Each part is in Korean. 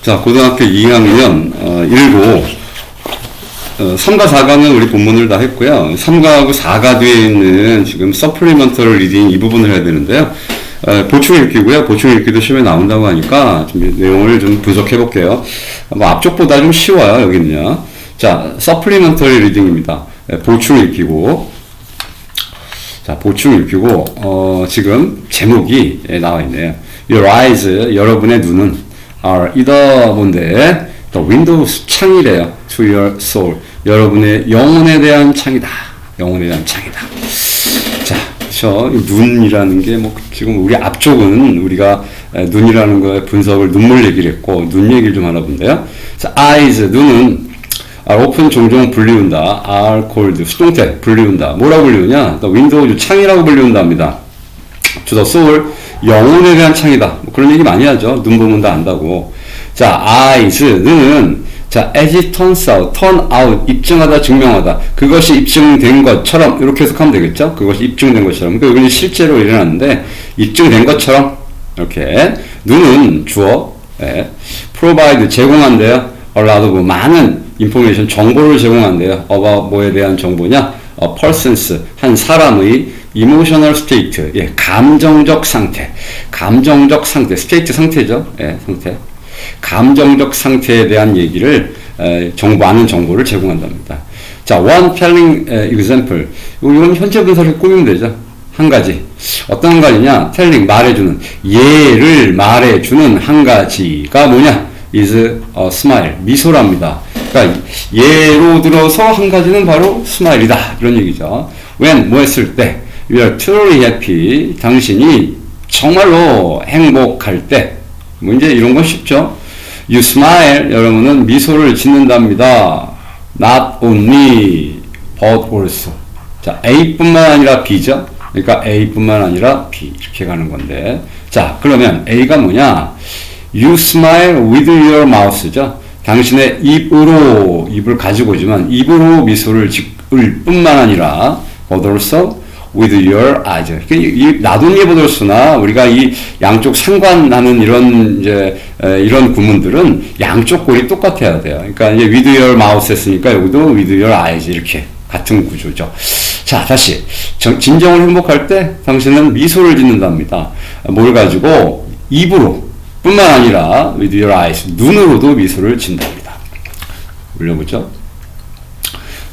자, 고등학교 2학년 1고 3과 4과는 우리 본문을 다 했고요. 3과하고 4과 뒤에 있는 지금 서플리먼털 리딩 이 부분을 해야 되는데요. 보충 읽기고요. 보충 읽기도 시험에 나온다고 하니까 좀 내용을 좀 분석해 볼게요. 뭐 앞쪽보다 좀 쉬워요, 여기는요. 자, 서플리먼털 리딩입니다. 보충 읽기고. 자, 보충 읽기고, 지금 제목이 나와 있네요. Your eyes, 여러분의 눈은 are either 뭔데? The windows, 창이래요. To your soul. 여러분의 영혼에 대한 창이다. 영혼에 대한 창이다. 자, 그렇죠. 눈이라는 게 뭐 지금 우리 앞쪽은 우리가 눈이라는 거의 분석을 눈물 얘기를 했고 눈 얘기를 좀 알아본대요. 자, eyes, 눈은 are often 종종 불리운다. are called 수동태 불리운다. 뭐라고 불리우냐? The window, 창이라고 불리운답니다. To the soul, 영혼에 대한 창이다. 뭐 그런 얘기 많이 하죠. 눈 보면 다 안다고. 자, eyes, 눈은 자, as it turns out, turn out, 입증하다, 증명하다. 그것이 입증된 것처럼 이렇게 해석하면 되겠죠? 그것이 입증된 것처럼. 그러니까 이건 실제로 일어났는데 입증된 것처럼 이렇게 눈은 주어, provide, 제공한대요. a lot of, 많은 information, 정보를 제공한대요. about 뭐에 대한 정보냐? a person's, 한 사람의 emotional state, 감정적 상태. 감정적 상태, state 상태죠. 상태. 감정적 상태에 대한 얘기를 많은 정보를 제공한답니다. 자, one telling example. 이건 현재 분사를 꾸미면 되죠. 한 가지. 어떤 한 가지냐? telling, 말해주는. 예를 말해주는 한 가지가 뭐냐? is a smile, 미소랍니다. 그러니까 예로 들어서 한 가지는 바로 스마일이다. 이런 얘기죠. when, 뭐 했을 때 you are truly happy, 당신이 정말로 행복할 때 뭐 이제 이런 건 쉽죠. You smile, 여러분은 미소를 짓는답니다. Not only, but also. 자, A뿐만 아니라 B죠. 그러니까 A뿐만 아니라 B 이렇게 가는 건데. 자, 그러면 A가 뭐냐? You smile with your mouth죠. 당신의 입으로, 입을 가지고 오지만 입으로 미소를 짓을 뿐만 아니라 but also with your eyes. 이 나돈예 보더스나 우리가 이 양쪽 상관하는 이런 이제 이런 구문들은 양쪽 골이 똑같아야 돼요. 그러니까 이제 with your mouth 했으니까 여기도 with your eyes 이렇게 같은 구조죠. 자, 다시 진정을 행복할 때 당신은 미소를 짓는답니다. 뭘 가지고 입으로 뿐만 아니라 with your eyes 눈으로도 미소를 짓는답니다. 올려보죠.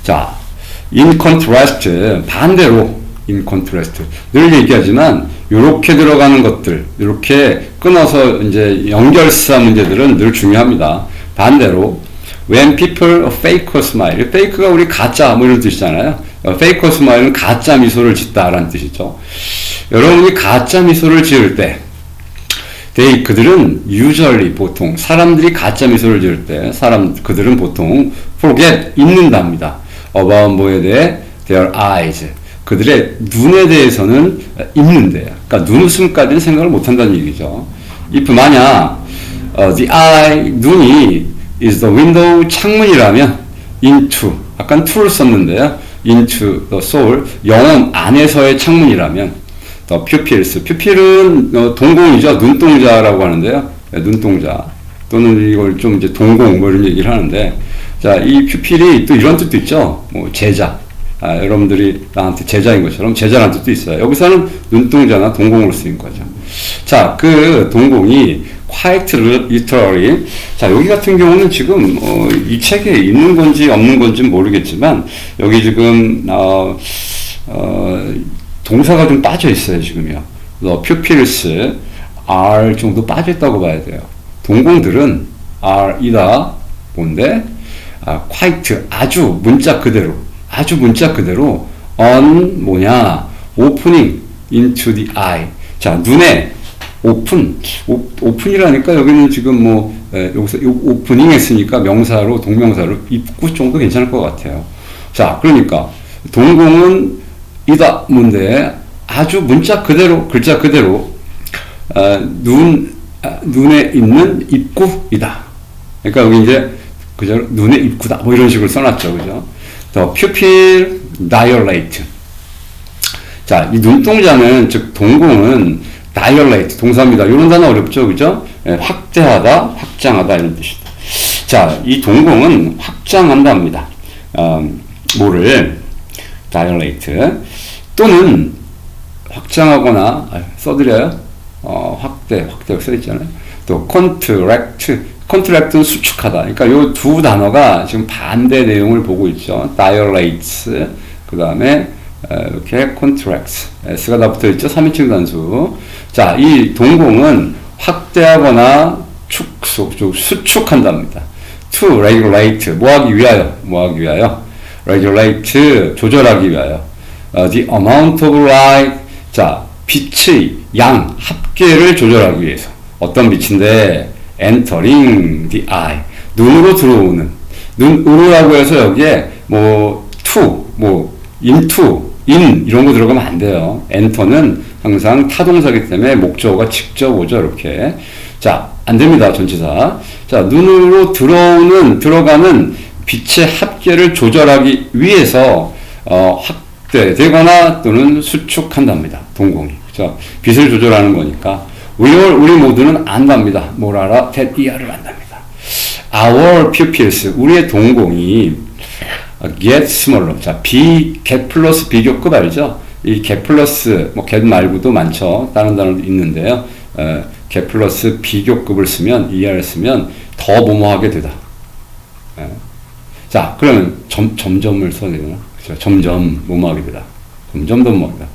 자, in contrast 반대로 in contrast. 늘 얘기하지만, 요렇게 들어가는 것들, 요렇게 끊어서 이제 연결사 문제들은 늘 중요합니다. 반대로, when people fake a smile. fake가 우리 가짜, 뭐 이런 뜻이잖아요. fake a smile은 가짜 미소를 짓다라는 뜻이죠. 여러분이 가짜 미소를 지을 때, 그들은 usually 보통, 사람들이 가짜 미소를 지을 때, 그들은 보통 forget, 잊는답니다. about 뭐에 대해? their eyes. 그들의 눈에 대해서는 잊는데요. 그러니까 눈웃음까지는 생각을 못한다는 얘기죠. if 만약 the eye, 눈이 is the window, 창문이라면 into, 약간 to를 썼는데요. into the soul, 영혼 안에서의 창문이라면 the pupils, pupil은 동공이죠. 눈동자라고 하는데요. 눈동자 또는 이걸 좀 이제 동공 뭐 이런 얘기를 하는데, 자, 이 pupil이 또 이런 뜻도 있죠. 뭐 제자. 여러분들이 나한테 제자인 것처럼 제자라는 뜻도 있어요. 여기서는 눈동자나 동공으로 쓰인 거죠. 자, 그 동공이 quite literally. 자, 여기 같은 경우는 지금 이 책에 있는 건지 없는 건지 모르겠지만 여기 지금 동사가 좀 빠져 있어요. 지금요. The pupils are 정도 빠져 있다고 봐야 돼요. 동공들은 are 이다 뭔데? quite 아주 문자 그대로. 아주 문자 그대로 on 뭐냐? opening into the eye. 자, 눈에 오픈이라니까 여기는 지금 뭐 여기서 오프닝 했으니까 명사로 동명사로 입구 정도 괜찮을 것 같아요. 자, 그러니까 동공은 이다 뭔데 아주 문자 그대로 글자 그대로 눈에 있는 입구이다. 그러니까 여기 이제 그저 눈의 입구다 뭐 이런 식으로 써놨죠, 그죠? The pupil dilate. 자, 이 눈동자는 즉 동공은 dilate 동사입니다. 이런 단어 어렵죠, 그죠? 예, 확대하다, 확장하다 이런 뜻이다. 자, 이 동공은 확장한답니다. 뭐를 dilate 또는 확장하거나 써드려요. 확대가 써있잖아요. 또 contract는 수축하다. 그러니까 이 두 단어가 지금 반대 내용을 보고 있죠. dilates 그 다음에 이렇게 contracts s가 다 붙어 있죠. 3인칭 단수. 자, 이 동공은 확대하거나 수축한답니다. to regulate 뭐 하기 위하여 regulate 조절하기 위하여 the amount of light 자 빛의 양 합계를 조절하기 위해서 어떤 빛인데 entering the eye 눈으로 들어오는 눈으로라고 해서 여기에 뭐 to 뭐 into in 이런 거 들어가면 안 돼요. enter는 항상 타동사기 때문에 목적어가 직접 오죠. 이렇게 자 안 됩니다. 전치사. 자 눈으로 들어가는 빛의 합계를 조절하기 위해서 확대되거나 또는 수축한답니다. 동공이. 그렇죠? 빛을 조절하는 거니까 우리 모두는 안답니다. 뭘 알아? that-ER를 안답니다. Our pupils, 우리의 동공이 get smaller. 자, get 플러스 비교급 알죠? 이 get 플러스, 뭐 get 말고도 많죠. 다른 단어도 있는데요. get 플러스 비교급을 쓰면, ER을 쓰면 더 뭐뭐하게 되다. 자, 그러면 점점을 써야 되나? 그렇죠? 점점 뭐뭐하게 되다. 점점 더 뭐하게 되다.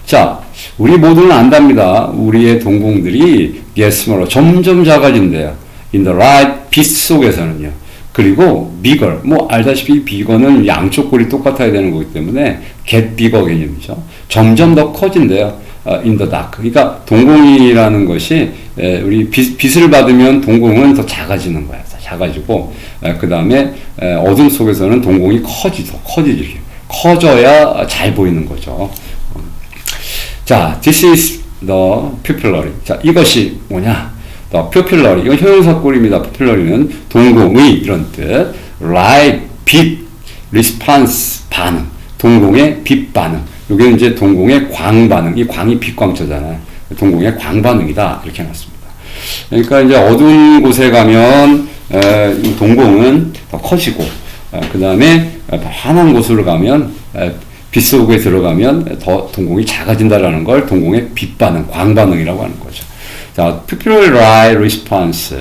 자, 우리 모두는 안답니다. 우리의 동공들이 get smaller, 점점 작아진대요. in the light, 빛 속에서는요. 그리고 bigger, 뭐 알다시피 bigger는 양쪽 꼴이 똑같아야 되는 거기 때문에 get bigger 개념이죠. 점점 더 커진대요. in the dark. 그러니까 동공이라는 것이 우리 빛을 받으면 동공은 더 작아지는 거야. 작아지고 그 다음에 어둠 속에서는 동공이 커지지. 커져야 잘 보이는 거죠. 자, this is the pupillary. 자, 이것이 뭐냐? the pupillary. 이건 형용사꼴입니다. pupillary는 동공의 이런 뜻. light, 빛, response, 반응. 동공의 빛 반응. 여기는 이제 동공의 광 반응. 이 광이 빛광처잖아요. 동공의 광 반응이다. 이렇게 해놨습니다. 그러니까 이제 어두운 곳에 가면 이 동공은 더 커지고, 그 다음에 환한 곳으로 가면 빛 속에 들어가면 더 동공이 작아진다라는 걸 동공의 빛 반응, 광 반응이라고 하는 거죠. 자, pupillary light response.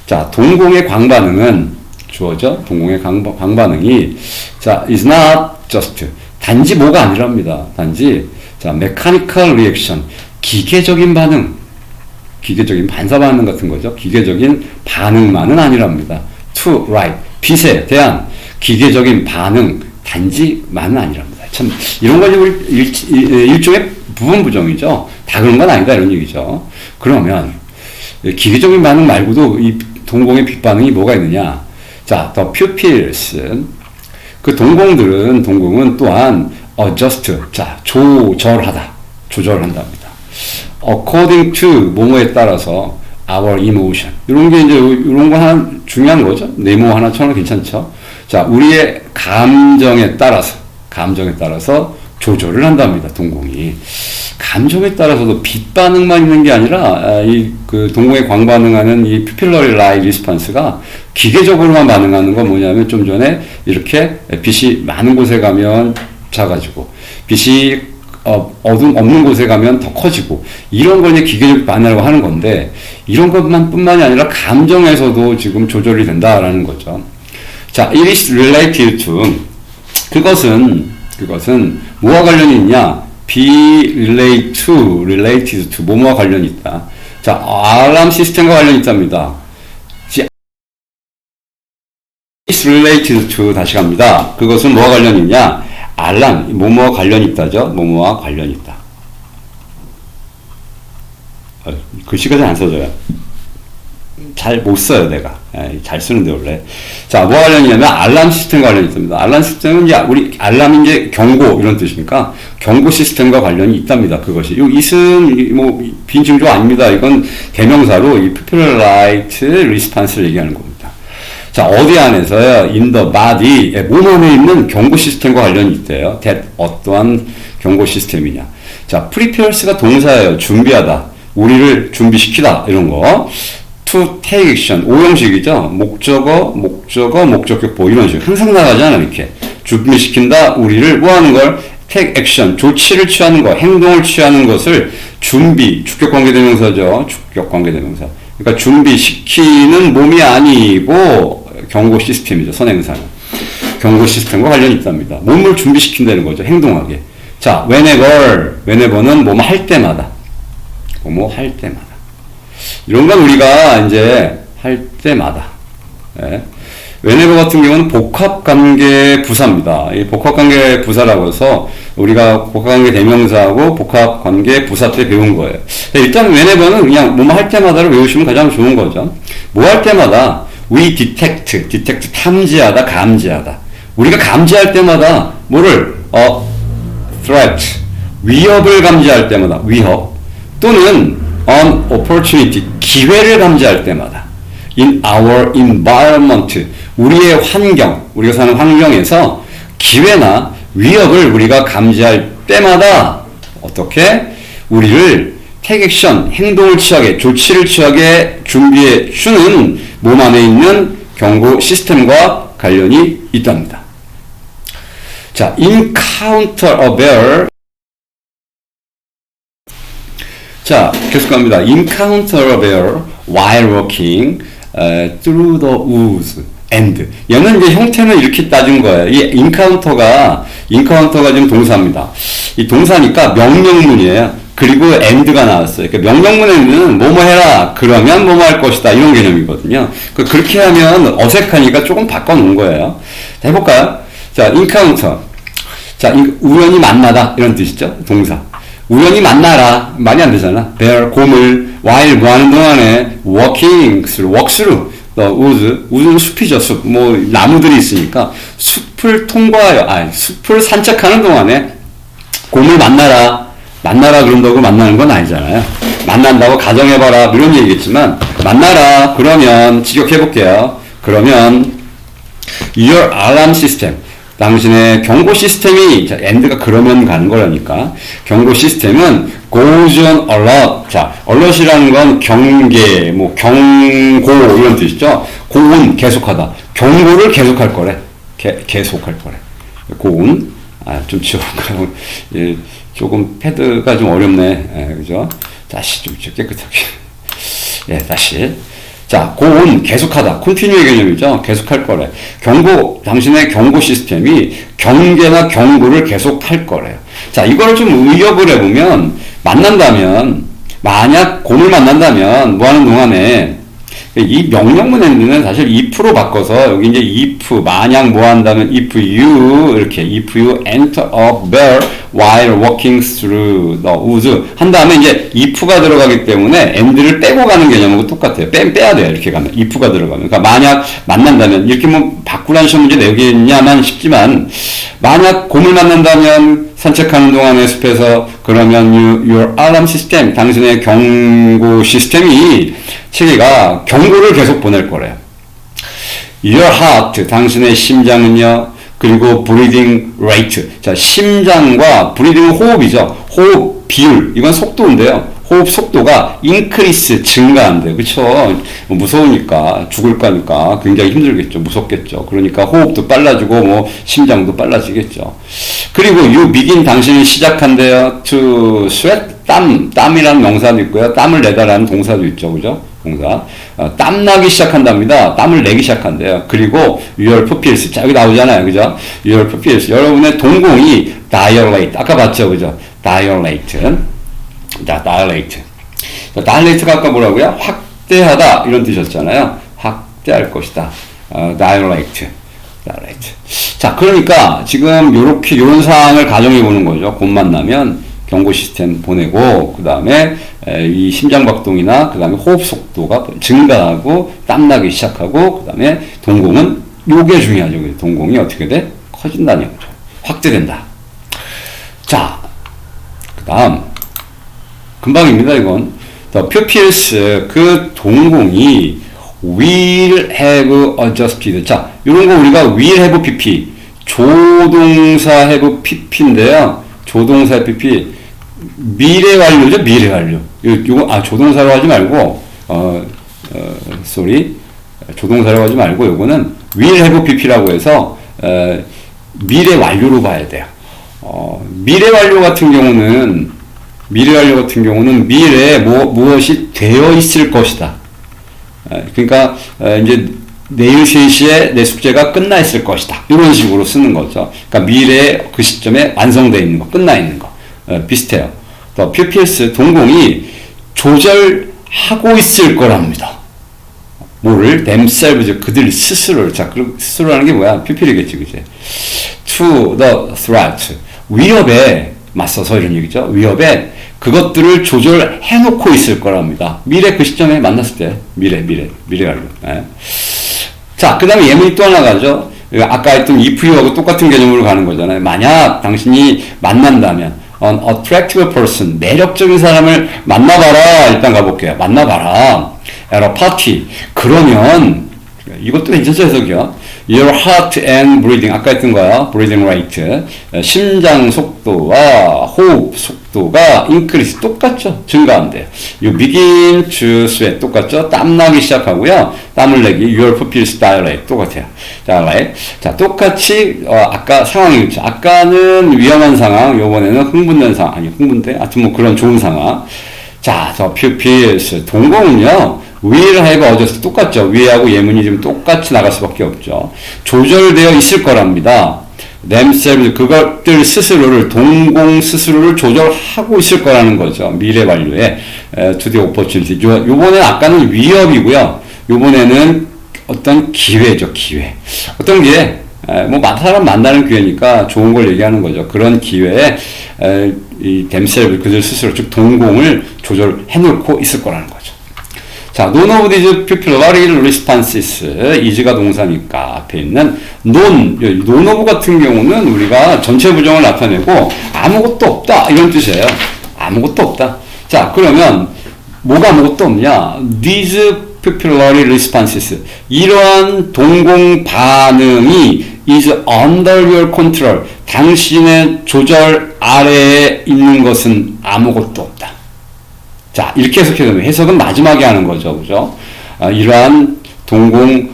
자, 동공의 광 반응은 주어져. 동공의 광 반응이 자, is not just 단지 뭐가 아니랍니다. 단지 자, mechanical reaction 기계적인 반응, 기계적인 반사 반응 같은 거죠. 기계적인 반응만은 아니랍니다. to light 빛에 대한 기계적인 반응 단지만은 아니랍니다. 참 이런 건 우리 일종의 부분 부정이죠. 다 그런 건 아니다 이런 얘기죠. 그러면 기계적인 반응 말고도 이 동공의 빛 반응이 뭐가 있느냐? 자, the pupils 그 동공은 또한 adjust 자 조절한답니다. according to 뭐뭐에 따라서 our emotion 이런 게 이제 이런 거 하나 중요한 거죠. 네모 하나처럼 괜찮죠. 자, 우리의 감정에 따라서 조절을 한답니다. 동공이 감정에 따라서도 빛 반응만 있는 게 아니라 이 그 동공에 광 반응하는 이 pupillary light response가 기계적으로만 반응하는 건 뭐냐면 좀 전에 이렇게 빛이 많은 곳에 가면 작아지고 빛이 어둠 없는 곳에 가면 더 커지고 이런 걸 이제 기계적 반응이라고 하는 건데 이런 것뿐만이 아니라 감정에서도 지금 조절이 된다라는 거죠. 자, it is related to 그것은 뭐와 관련이 있냐? be related to 뭐뭐와 관련이 있다. 자, 알람 시스템과 관련이 있답니다. is related to 다시 갑니다. 그것은 뭐와 관련이 있냐? 알람 뭐뭐와 관련이 있다죠. 뭐뭐와 관련이 있다. 글씨가 잘 안 써져요. 잘 못 써요, 내가. 잘 쓰는데, 원래. 자, 뭐와 관련이냐면, 알람 시스템과 관련이 있습니다. 알람 시스템은 이제, 우리, 알람이 이제 경고, 이런 뜻이니까, 경고 시스템과 관련이 있답니다. 그것이. 이 있음, 뭐, 빈증조 아닙니다. 이건 대명사로 이 pupillary light response를 얘기하는 겁니다. 자, 어디 안에서요? in the body, 몸 안에 있는 경고 시스템과 관련이 있대요. that 어떠한 경고 시스템이냐. 자, prepares가 동사예요. 준비하다. 우리를 준비시키다 이런 거. to take action 5형식이죠. 목적어, 목적격, 이런 식 항상 나가잖아 이렇게. 준비시킨다 우리를 뭐 하는 걸 take action 조치를 취하는 거, 행동을 취하는 것을 준비 주격관계대명사죠. 주격관계대명사. 그러니까 준비시키는 몸이 아니고 경고 시스템이죠. 선행사는 경고 시스템과 관련이 있답니다. 몸을 준비시킨다는 거죠. 행동하게. 자, whenever는 뭐뭐 할 때마다. 뭐뭐 할 때마다. 이런 건 우리가 이제 할 때마다. 예. whenever 같은 경우는 복합관계 부사입니다. 이 복합관계 부사라고 해서 우리가 복합관계 대명사하고 복합관계 부사 때 배운 거예요. 일단 whenever는 그냥 뭐뭐 할 때마다를 외우시면 가장 좋은 거죠. 뭐 할 때마다 we detect 탐지하다, 감지하다. 우리가 감지할 때마다 뭐를 threat 위협을 감지할 때마다 위협 또는 an opportunity 기회를 감지할 때마다 in our environment 우리의 환경 우리가 사는 환경에서 기회나 위협을 우리가 감지할 때마다 어떻게 우리를 take action 행동을 취하게 조치를 취하게 준비해 주는 몸 안에 있는 경고 시스템과 관련이 있답니다. 자, encounter a bear. 자, 계속 갑니다. encounter a bear while walking through the woods and. 얘는 이제 형태는 이렇게 따진 거예요. 이 encounter가 지금 동사입니다. 이 동사니까 명령문이에요. 그리고 and가 나왔어요. 그러니까 명령문에는 뭐뭐 해라. 그러면 뭐뭐 할 것이다. 이런 개념이거든요. 그렇게 하면 어색하니까 조금 바꿔놓은 거예요. 자, 해볼까요? 자, encounter. 자, 우연히 만나다. 이런 뜻이죠. 동사. 우연히 만나라. 말이 안 되잖아. bear, 곰을, while 뭐 하는 동안에 walk through the woods. woods는 숲이죠. 숲. 뭐, 나무들이 있으니까 숲을 통과하여, 숲을 산책하는 동안에 곰을 만나라 그런다고 만나는 건 아니잖아요. 만난다고 가정해봐라 이런 얘기겠지만 만나라 그러면 직역해볼게요. 그러면 your alarm system 당신의 경고 시스템이 자, end가 그러면 가는 거라니까 경고 시스템은 goes on alert. 자, alert이라는 건 경계, 뭐 경고 이런 뜻이죠. 고온 계속하다. 경고를 계속할 거래. 계속할 거래. 고온 좀 지워볼까요? 예, 조금 패드가 좀 어렵네. 예, 그죠? 다시 좀 깨끗하게. 예, 다시. 자, 고온, 계속하다. 컨티뉴의 개념이죠. 계속할 거래. 경고, 당신의 경고 시스템이 경계나 경고를 계속할 거래요. 자, 이거를 좀 의역을 해보면, 만약 곰을 만난다면, 뭐 하는 동안에, 이 명령문에는 사실 if로 바꿔서 여기 이제 if 만약 뭐 한다면 if you enter a bear while walking through the woods 한 다음에 이제 if가 들어가기 때문에 and를 빼고 가는 개념하고 똑같아요. 빼야 돼요. 이렇게 가면 if가 들어가면 그러니까 만약 만난다면 이렇게 뭐 바꾸라는 시험 문제 내겠냐만 싶지만 만약 곰을 만난다면 산책하는 동안에 숲에서 그러면 your alarm system 당신의 경고 시스템이 체계가 경고를 계속 보낼 거래요. Your heart 당신의 심장은요. 그리고 breathing rate 자 심장과 breathing 호흡이죠. 호흡 비율 이건 속도인데요. 호흡 속도가 increase 증가한대요. 그쵸? 무서우니까 죽을 거니까 굉장히 힘들겠죠. 무섭겠죠. 그러니까 호흡도 빨라지고 뭐 심장도 빨라지겠죠. 그리고 you begin 당신이 시작한대요. to sweat 땀이라는 명사도 있고요. 땀을 내다라는 동사도 있죠. 그죠? 동사. 땀나기 시작한답니다. 땀을 내기 시작한대요. 그리고 your pupils. 자, 여기 나오잖아요. 그죠? your pupils. 여러분의 동공이 dilate. 아까 봤죠. 그죠? dilate. 자, dilate가 아까 뭐라고요? 확대하다. 이런 뜻이었잖아요. 확대할 것이다. dilate. 자, 그러니까 지금 요런 상황을 가정해 보는 거죠. 곰 만나면 경고 시스템 보내고 그 다음에 이 심장박동이나 그 다음에 호흡 속도가 증가하고 땀나기 시작하고 그 다음에 동공은 요게 중요하죠. 동공이 어떻게 돼? 커진다는 거죠. 확대된다. 자, 그 다음 금방입니다. 이건 the pupils 그 동공이 will have adjusted. 자, 이런 거 우리가 will have pp 조동사 have pp인데요. 조동사 pp 미래 완료죠, 미래 완료. 요거, 조동사로 하지 말고, 조동사로 하지 말고, 요거는 will have pp라고 해서, 미래 완료로 봐야 돼요. 미래 완료 같은 경우는 미래에 무엇이 되어 있을 것이다. 그러니까, 이제, 내일 3시에 내 숙제가 끝나 있을 것이다. 이런 식으로 쓰는 거죠. 그러니까 미래에 그 시점에 완성되어 있는 거, 끝나 있는 거. 비슷해요. 또 pupils, 동공이 조절하고 있을 거랍니다. 뭐를? themselves, 그들 스스로를. 자, 스스로라는 게 뭐야? pupil이겠지, 그지? to the threat. 위협에 맞서서 이런 얘기죠. 위협에 그것들을 조절해놓고 있을 거랍니다. 미래 그 시점에 만났을 때. 미래 완료. 네. 자, 그 다음에 예문이 또 하나 가죠. 아까 했던 if하고 똑같은 개념으로 가는 거잖아요. 만약 당신이 만난다면, an attractive person, 매력적인 사람을 만나봐라. 일단 가볼게요. 만나봐라. at a party. 그러면, 이것도 괜찮죠, 해석이요. Your heart and breathing. 아까 했던 거야. breathing rate. 심장 속도와 호흡 속도가 increase. 똑같죠. 증가한대요. You begin to sweat. 똑같죠. 땀나기 시작하고요. 땀을 내기. Your pupils dilate. 똑같아요. dilate. 자, 똑같이, 아까 상황이 그렇죠. 아까는 위험한 상황. 요번에는 흥분된 상황. 아니, 흥분돼? 하여튼 뭐 그런 좋은 상황. 자, 저 pupils. 동공은요. will have adjust 똑같죠. 위하고 예문이 지금 똑같이 나갈 수밖에 없죠. 조절되어 있을 거랍니다. themselves, 그것들 스스로를, 동공 스스로를 조절하고 있을 거라는 거죠. 미래 완료에 to the opportunity. 요번에 아까는 위협이고요. 요번에는 어떤 기회죠. 기회. 어떤 기회? 뭐 사람 만나는 기회니까 좋은 걸 얘기하는 거죠. 그런 기회에 이 themselves, 그들 스스로, 즉 동공을 조절해 놓고 있을 거라는 거죠. 자, none of these pupillary responses, is가 동사니까 앞에 있는 none of 같은 경우는 우리가 전체 부정을 나타내고 아무것도 없다 이런 뜻이에요. 아무것도 없다. 자, 그러면 뭐가 아무것도 없냐? These pupillary responses, 이러한 동공 반응이 is under your control, 당신의 조절 아래에 있는 것은 아무것도 없다. 자, 이렇게 해석해보면 해석은 마지막에 하는 거죠. 그죠? 이러한 동공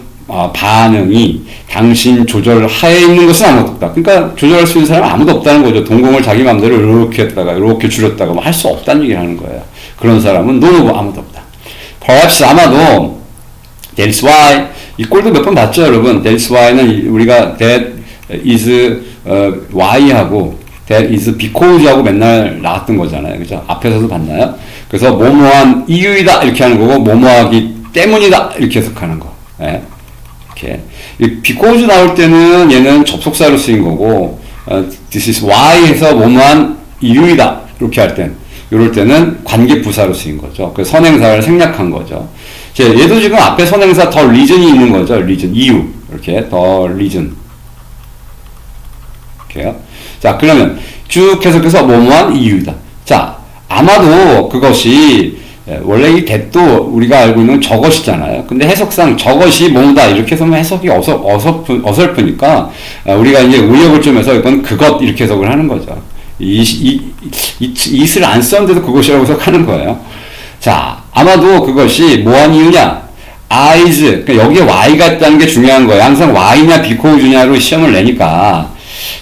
반응이 당신 조절 하에 있는 것은 아무것도 없다. 그러니까 조절할 수 있는 사람은 아무도 없다는 거죠. 동공을 자기 마음대로 이렇게 했다가 이렇게 줄였다가 뭐 할 수 없다는 얘기를 하는 거예요. 그런 사람은 노노고 아무도 없다. Perhaps 아마도 that's why, 이 꼴도 몇 번 봤죠, 여러분. That's why는 우리가 that is why하고 that is because하고 맨날 나왔던 거잖아요. 그죠? 앞에서도 봤나요? 그래서 뭐뭐한 이유이다 이렇게 하는 거고 뭐뭐하기 때문이다 이렇게 해석하는 거. 예. 이렇게. because 나올 때는 얘는 접속사로 쓰인 거고 this is why 해서 뭐뭐한 이유이다 이렇게 할 땐 이럴 때는 관계부사로 쓰인 거죠. 그 선행사를 생략한 거죠. 얘도 지금 앞에 선행사 더 reason이 있는 거죠. reason, 이유. 이렇게 더 reason. 이렇게요. 자, 그러면 쭉 해석해서 뭐뭐한 이유이다. 자, 아마도 그것이 원래 이 that도 우리가 알고 있는 저것이잖아요. 근데 해석상 저것이 뭐다 이렇게 해서면 해석이 어설프니까 우리가 이제 의역을 좀 해서 이건 그것 이렇게 해석을 하는 거죠. it을 안 썼는데도 그것이라고 해석하는 거예요. 자, 아마도 그것이 뭐한 이유냐? is, 그러니까 여기에 y가 있다는 게 중요한 거예요. 항상 y냐 because냐로 시험을 내니까.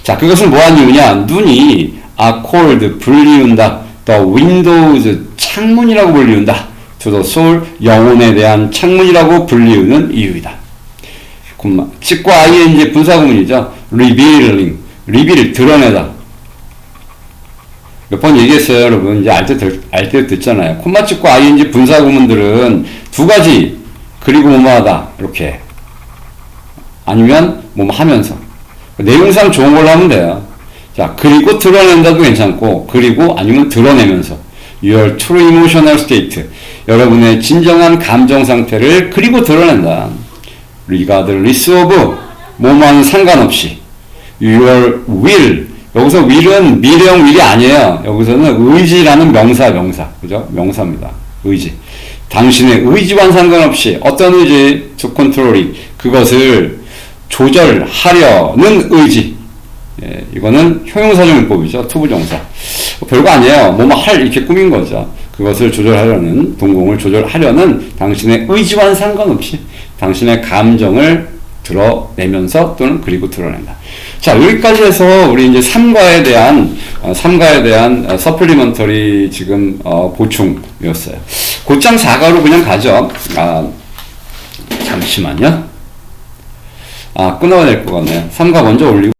자, 그것은 뭐한 이유냐? 눈이 are cold, 불리운다. The windows, 창문이라고 불리운다. To the soul, 영혼에 대한 창문이라고 불리우는 이유이다. 찍고 ing 분사구문이죠. revealing, reveal, 드러내다. 몇 번 얘기했어요, 여러분. 이제 알 때 듣잖아요. 콤마 찍고 ing 분사구문들은 두 가지, 그리고 뭐뭐하다. 이렇게. 아니면 뭐뭐 하면서. 내용상 좋은 걸로 하면 돼요. 자, 그리고 드러낸다도 괜찮고, 그리고 아니면 드러내면서. Your true emotional state. 여러분의 진정한 감정 상태를 그리고 드러낸다. Regardless of, 뭐뭐와는 상관없이. Your will. 여기서 will은 미래형 will이 아니에요. 여기서는 의지라는 명사. 그죠? 명사입니다. 의지. 당신의 의지와는 상관없이 어떤 의지? To control it. 그것을 조절하려는 의지. 예, 이거는 형용사정용법이죠. 투부정사. 별거 아니에요. 뭐뭐 할 이렇게 꾸민 거죠. 그것을 조절하려는, 동공을 조절하려는 당신의 의지와는 상관없이 당신의 감정을 드러내면서 또는 그리고 드러낸다. 자, 여기까지 해서 우리 이제 3과에 대한 서플리먼터리 지금 보충이었어요. 곧장 4과로 그냥 가죠. 잠시만요. 끊어야 될 것 같네요. 3과 먼저 올리고